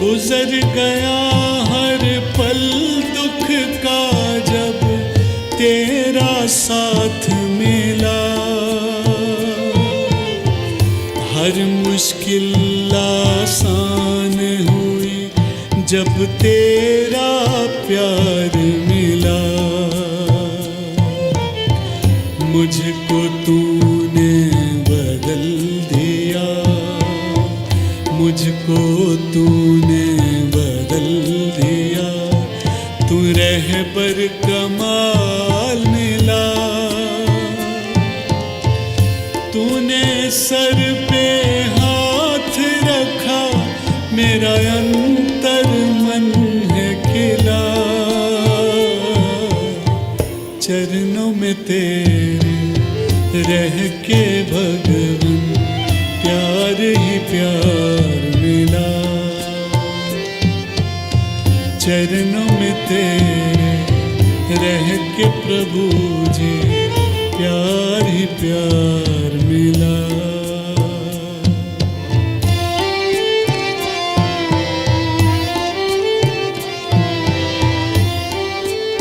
गुजर गया हर पल दुख का जब तेरा साथ मिला। हर मुश्किल आसान हुई जब तेरा प्यार मिला। मुझको तूने बदल दिया, मुझको तूने बदल दिया। तू रहबर कमाल मिला। तूने सर पे हाथ रखा, मेरा अंतर मन है खिला। चरणों में तेरे रह के भगवन प्यार ही प्यार मिला। चरणों में तेरे रह के प्रभु जी प्यार ही प्यार